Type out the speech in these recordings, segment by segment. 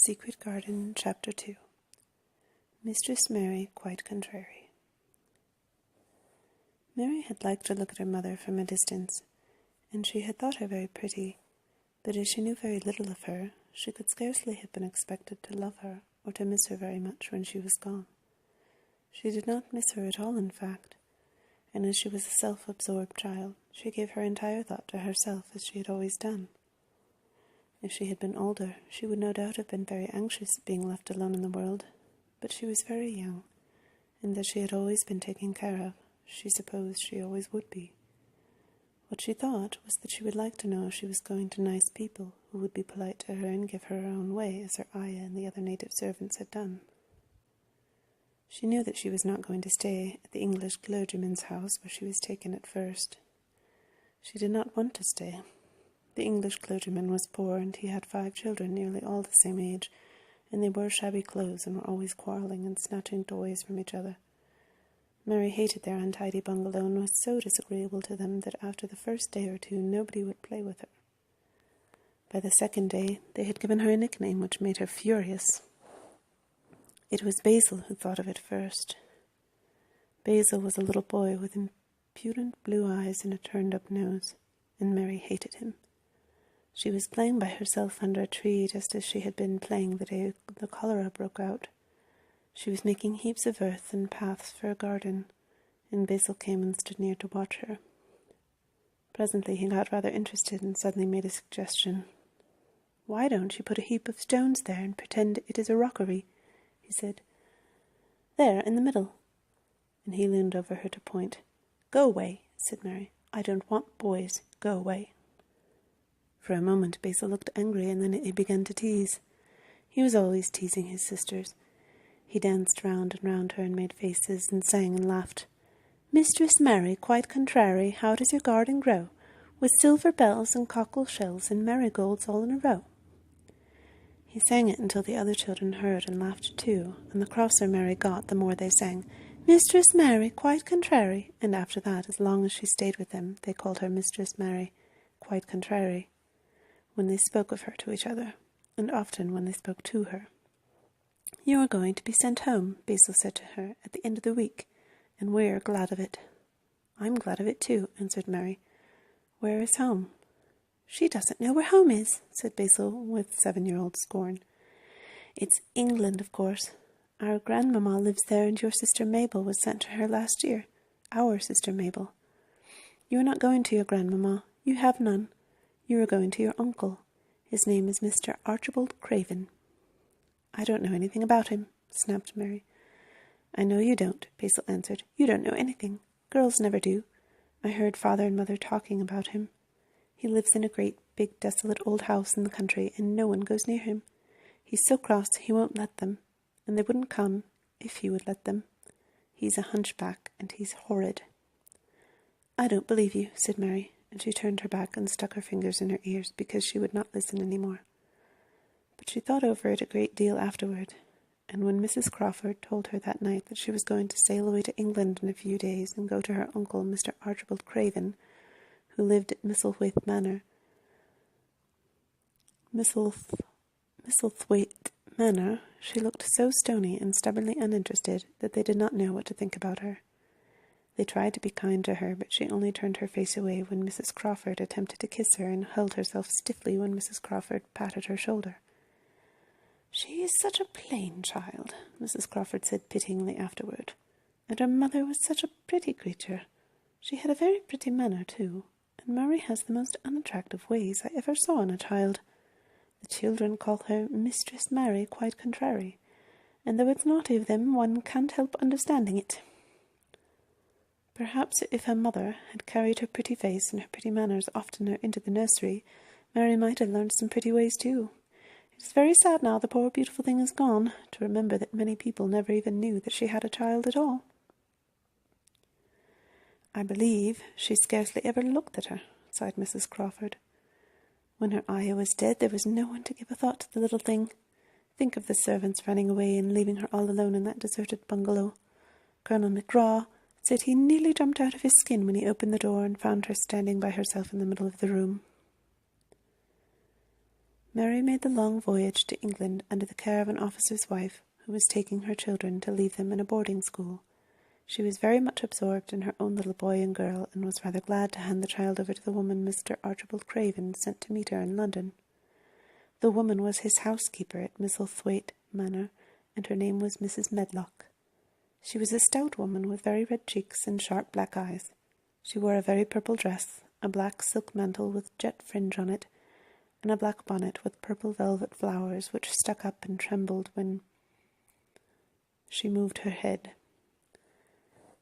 Secret Garden, Chapter 2. Mistress Mary Quite Contrary. Mary had liked to look at her mother from a distance, and she had thought her very pretty, but as she knew very little of her, she could scarcely have been expected to love her or to miss her very much when she was gone. She did not miss her at all, in fact, and as she was a self-absorbed child, she gave her entire thought to herself as she had always done. If she had been older, she would no doubt have been very anxious at being left alone in the world, but she was very young, and as she had always been taken care of, she supposed she always would be. What she thought was that she would like to know if she was going to nice people who would be polite to her and give her her own way, as her ayah and the other native servants had done. She knew that she was not going to stay at the English clergyman's house where she was taken at first. She did not want to stay. The English clergyman was poor, and he had 5 children, nearly all the same age, and they wore shabby clothes and were always quarrelling and snatching toys from each other. Mary hated their untidy bungalow and was so disagreeable to them that after the first day or two nobody would play with her. By the second day they had given her a nickname which made her furious. It was Basil who thought of it first. Basil was a little boy with impudent blue eyes and a turned-up nose, and Mary hated him. She was playing by herself under a tree just as she had been playing the day the cholera broke out. She was making heaps of earth and paths for a garden, and Basil came and stood near to watch her. Presently he got rather interested and suddenly made a suggestion. "Why don't you put a heap of stones there and pretend it is a rockery?" he said. "There, in the middle." And he leaned over her to point. "Go away," said Mary. "I don't want boys. Go away." For a moment Basil looked angry, and then he began to tease. He was always teasing his sisters. He danced round and round her and made faces and sang and laughed. "Mistress Mary, quite contrary, how does your garden grow? With silver bells and cockle shells and marigolds all in a row." He sang it until the other children heard and laughed too, and the crosser Mary got, the more they sang, "Mistress Mary, quite contrary," and after that, as long as she stayed with them, they called her Mistress Mary, quite contrary, when they spoke of her to each other, and often when they spoke to her. "You are going to be sent home," Basil said to her, "at the end of the week, and we're glad of it." "I'm glad of it too," answered Mary. "Where is home?" "She doesn't know where home is," said Basil with 7-year-old scorn. "It's England, of course. Our grandmamma lives there, and your sister Mabel was sent to her last year. Our sister Mabel. You are not going to your grandmamma. You have none. You are going to your uncle. His name is Mr. Archibald Craven." "I don't know anything about him," snapped Mary. "I know you don't," Basil answered. "You don't know anything. Girls never do. I heard Father and Mother talking about him. He lives in a great, big, desolate old house in the country, and no one goes near him. He's so cross he won't let them, and they wouldn't come if he would let them. He's a hunchback, and he's horrid." "I don't believe you," said Mary, and she turned her back and stuck her fingers in her ears because she would not listen any more. But she thought over it a great deal afterward, and when Mrs. Crawford told her that night that she was going to sail away to England in a few days and go to her uncle, Mr. Archibald Craven, who lived at Misselthwaite Manor, she looked so stony and stubbornly uninterested that they did not know what to think about her. They tried to be kind to her, but she only turned her face away when Mrs. Crawford attempted to kiss her and held herself stiffly when Mrs. Crawford patted her shoulder. "She is such a plain child," Mrs. Crawford said pityingly afterward, "and her mother was such a pretty creature. She had a very pretty manner, too, and Mary has the most unattractive ways I ever saw in a child. The children call her Mistress Mary quite contrary, and though it's naughty of them, one can't help understanding it." Perhaps if her mother had carried her pretty face and her pretty manners oftener into the nursery, Mary might have learned some pretty ways too. It is very sad now the poor beautiful thing is gone, to remember that many people never even knew that she had a child at all. "I believe she scarcely ever looked at her," sighed Mrs. Crawford. "When her ayah was dead, there was no one to give a thought to the little thing. Think of the servants running away and leaving her all alone in that deserted bungalow. Colonel McGraw said he nearly jumped out of his skin when he opened the door and found her standing by herself in the middle of the room." Mary made the long voyage to England under the care of an officer's wife who was taking her children to leave them in a boarding school. She was very much absorbed in her own little boy and girl, and was rather glad to hand the child over to the woman Mr. Archibald Craven sent to meet her in London. The woman was his housekeeper at Misselthwaite Manor, and her name was Mrs. Medlock. She was a stout woman with very red cheeks and sharp black eyes. She wore a very purple dress, a black silk mantle with jet fringe on it, and a black bonnet with purple velvet flowers which stuck up and trembled when she moved her head.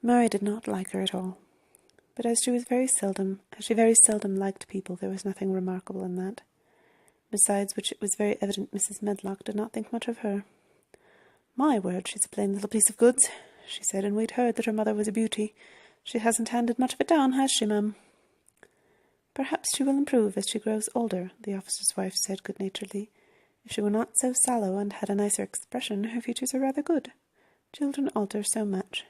Mary did not like her at all, but as she very seldom liked people, there was nothing remarkable in that. Besides which, it was very evident Mrs. Medlock did not think much of her. "My word, she's a plain little piece of goods," she said, "and we'd heard that her mother was a beauty. She hasn't handed much of it down, has she, ma'am?" "Perhaps she will improve as she grows older," the officer's wife said good-naturedly. "If she were not so sallow and had a nicer expression, her features are rather good. Children alter so much."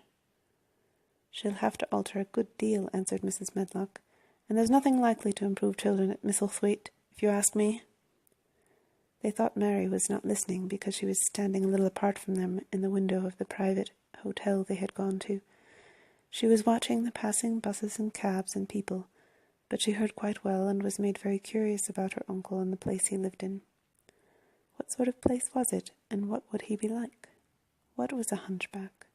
"She'll have to alter a good deal," answered Mrs. Medlock, "and there's nothing likely to improve children at Misselthwaite, if you ask me." They thought Mary was not listening because she was standing a little apart from them in the window of the private hotel they had gone to. She was watching the passing buses and cabs and people, but she heard quite well and was made very curious about her uncle and the place he lived in. What sort of place was it, and what would he be like? What was a hunchback?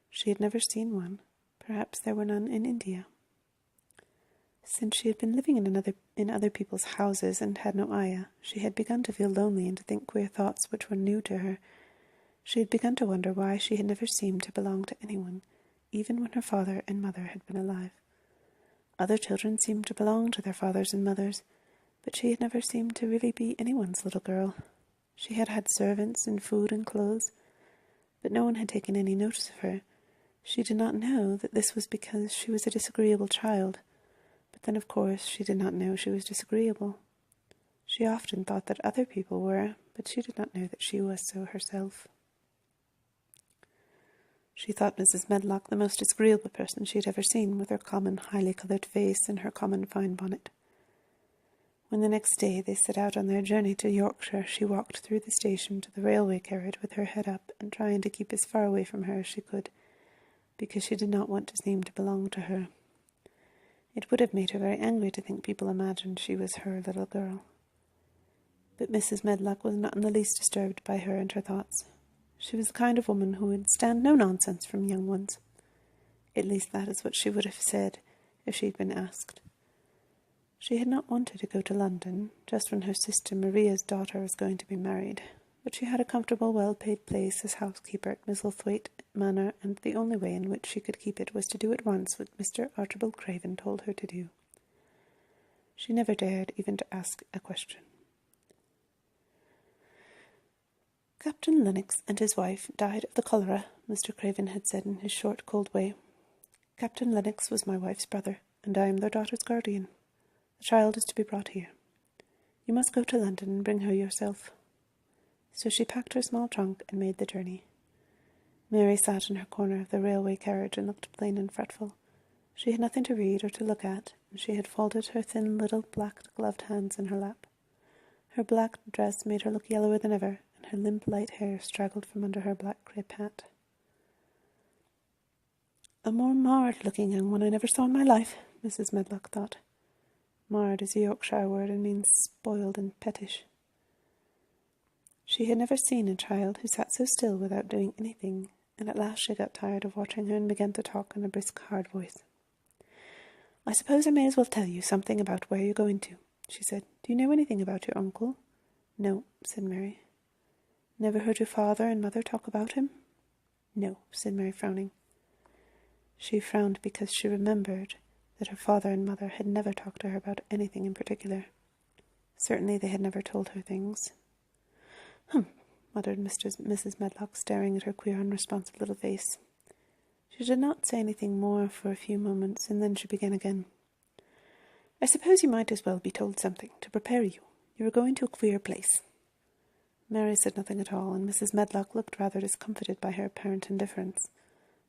She had never seen one. Perhaps there were none in India. Since she had been living in other people's houses and had no ayah, she had begun to feel lonely and to think queer thoughts which were new to her. She had begun to wonder why she had never seemed to belong to anyone, even when her father and mother had been alive. Other children seemed to belong to their fathers and mothers, but she had never seemed to really be anyone's little girl. She had had servants and food and clothes, but no one had taken any notice of her. She did not know that this was because she was a disagreeable child, but then of course she did not know she was disagreeable. She often thought that other people were, but she did not know that she was so herself. She thought Mrs. Medlock the most disagreeable person she had ever seen, with her common highly coloured face and her common fine bonnet. When the next day they set out on their journey to Yorkshire, she walked through the station to the railway carriage with her head up and trying to keep as far away from her as she could, because she did not want to seem to belong to her. It would have made her very angry to think people imagined she was her little girl. But Mrs. Medlock was not in the least disturbed by her and her thoughts. She was the kind of woman who would stand no nonsense from young ones. At least that is what she would have said if she had been asked. She had not wanted to go to London, just when her sister Maria's daughter was going to be married, but she had a comfortable, well-paid place as housekeeper at Misselthwaite Manor, and the only way in which she could keep it was to do at once what Mr. Archibald Craven told her to do. She never dared even to ask a question. "Captain Lennox and his wife died of the cholera," Mr. Craven had said in his short, cold way. "Captain Lennox was my wife's brother, and I am their daughter's guardian. The child is to be brought here. You must go to London and bring her yourself." So she packed her small trunk and made the journey. Mary sat in her corner of the railway carriage and looked plain and fretful. She had nothing to read or to look at, and she had folded her thin little black-gloved hands in her lap. Her black dress made her look yellower than ever, and her limp light hair straggled from under her black crape hat. "A more marred-looking young one I never saw in my life," Mrs. Medlock thought. Marred is a Yorkshire word and means spoiled and pettish. She had never seen a child who sat so still without doing anything, and at last she got tired of watching her and began to talk in a brisk, hard voice. "I suppose I may as well tell you something about where you're going to," she said. "Do you know anything about your uncle?" "No," said Mary. "Never heard your father and mother talk about him?" "No," said Mary, frowning. She frowned because she remembered that her father and mother had never talked to her about anything in particular. Certainly they had never told her things. Muttered Mrs. Medlock, staring at her queer, unresponsive little face. She did not say anything more for a few moments, and then she began again. "I suppose you might as well be told something, to prepare you. You are going to a queer place." Mary said nothing at all, and Mrs. Medlock looked rather discomfited by her apparent indifference.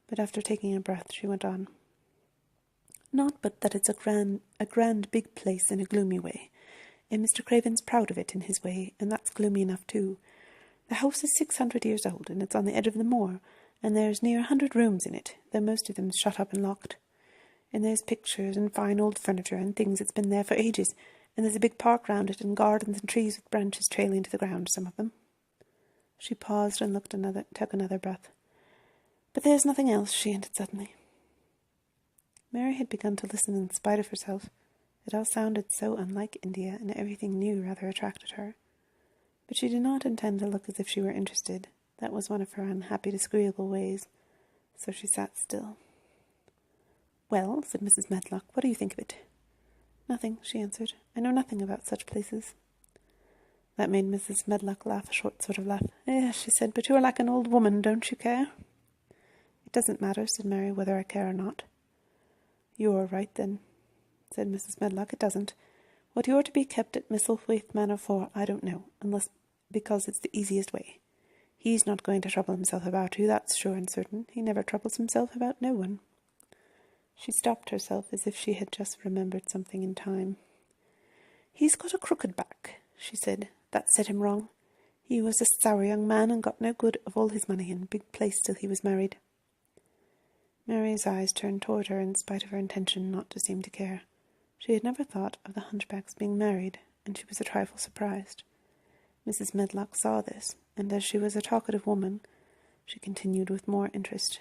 But after taking a breath, she went on. "Not but that it's a grand big place in a gloomy way. and Mr. Craven's proud of it in his way, and that's gloomy enough too. The house is 600 years old, and it's on the edge of the moor, and there's near 100 rooms in it, though most of them's shut up and locked. And there's pictures and fine old furniture and things that's been there for ages, and there's a big park round it, and gardens and trees with branches trailing to the ground, some of them. She paused and took another breath. But there's nothing else, she ended suddenly. Mary had begun to listen in spite of herself. It all sounded so unlike India, and everything new rather attracted her. But she did not intend to look as if she were interested. That was one of her unhappy, disagreeable ways. So she sat still. "Well," said Mrs. Medlock, "what do you think of it?" "Nothing," she answered. "I know nothing about such places." That made Mrs. Medlock laugh a short sort of laugh. "Yes," she said, "but you are like an old woman, don't you care?" "It doesn't matter," said Mary, "whether I care or not." "You are right, then," said Mrs. Medlock. "It doesn't. What you are to be kept at Misselthwaite Manor for, I don't know, unless because it's the easiest way. He's not going to trouble himself about you, that's sure and certain. He never troubles himself about no one." She stopped herself as if she had just remembered something in time. "He's got a crooked back," she said. "That set him wrong. He was a sour young man and got no good of all his money and big place till he was married." Mary's eyes turned toward her in spite of her intention not to seem to care. She had never thought of the hunchback's being married, and she was a trifle surprised. Mrs. Medlock saw this, and as she was a talkative woman, she continued with more interest.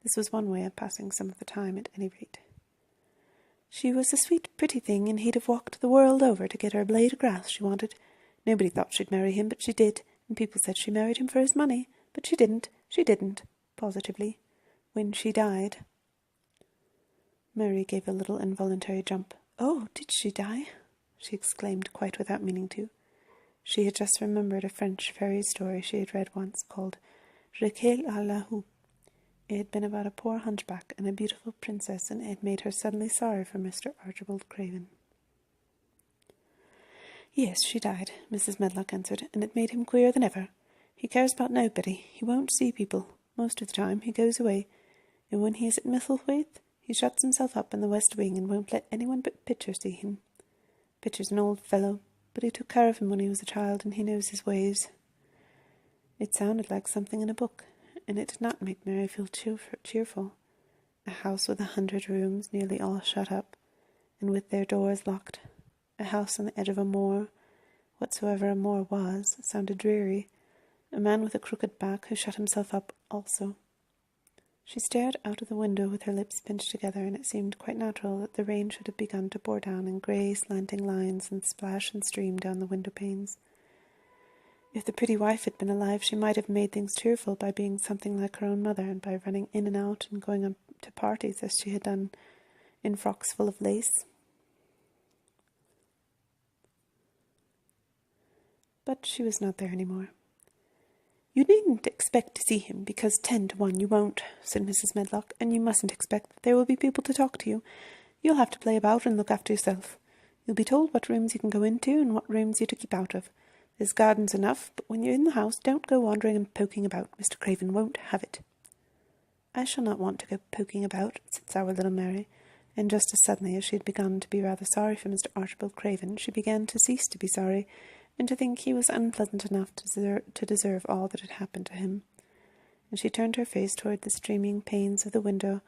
This was one way of passing some of the time, at any rate. "She was a sweet, pretty thing, and he'd have walked the world over to get her a blade of grass she wanted. Nobody thought she'd marry him, but she did, and people said she married him for his money, but she didn't, positively, when she died." Mary gave a little involuntary jump. "Oh, did she die?" she exclaimed, quite without meaning to. She had just remembered a French fairy story she had read once, called Requel à la Houppe. It had been about a poor hunchback and a beautiful princess, and it had made her suddenly sorry for Mr. Archibald Craven. "Yes, she died," Mrs. Medlock answered, "and it made him queerer than ever. He cares about nobody. He won't see people. Most of the time he goes away, and when he is at Misselthwaite, he shuts himself up in the west wing and won't let anyone but Pitcher see him. Pitcher's an old fellow, but he took care of him when he was a child, and he knows his ways." It sounded like something in a book, and it did not make Mary feel cheerful. A house with 100 rooms, nearly all shut up, and with their doors locked. A house on the edge of a moor, whatsoever a moor was, sounded dreary. A man with a crooked back who shut himself up also. She stared out of the window with her lips pinched together, and it seemed quite natural that the rain should have begun to pour down in grey, slanting lines and splash and stream down the window panes. If the pretty wife had been alive, she might have made things cheerful by being something like her own mother, and by running in and out and going up to parties as she had done, in frocks full of lace. But she was not there any more. "You needn't expect to see him, because 10 to 1 you won't," said Mrs. Medlock, "and you mustn't expect that there will be people to talk to you. You'll have to play about and look after yourself. You'll be told what rooms you can go into and what rooms you're to keep out of. There's gardens enough, but when you're in the house, don't go wandering and poking about. Mr. Craven won't have it." "I shall not want to go poking about," said sour little Mary, and just as suddenly as she had begun to be rather sorry for Mr. Archibald Craven, she began to cease to be sorry, and to think he was unpleasant enough to deserve all that had happened to him. And she turned her face toward the streaming panes of the window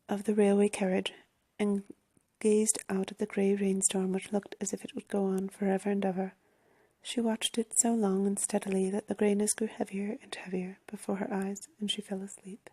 of the railway carriage, and gazed out at the grey rainstorm which looked as if it would go on forever and ever. She watched it so long and steadily that the greyness grew heavier and heavier before her eyes, and she fell asleep.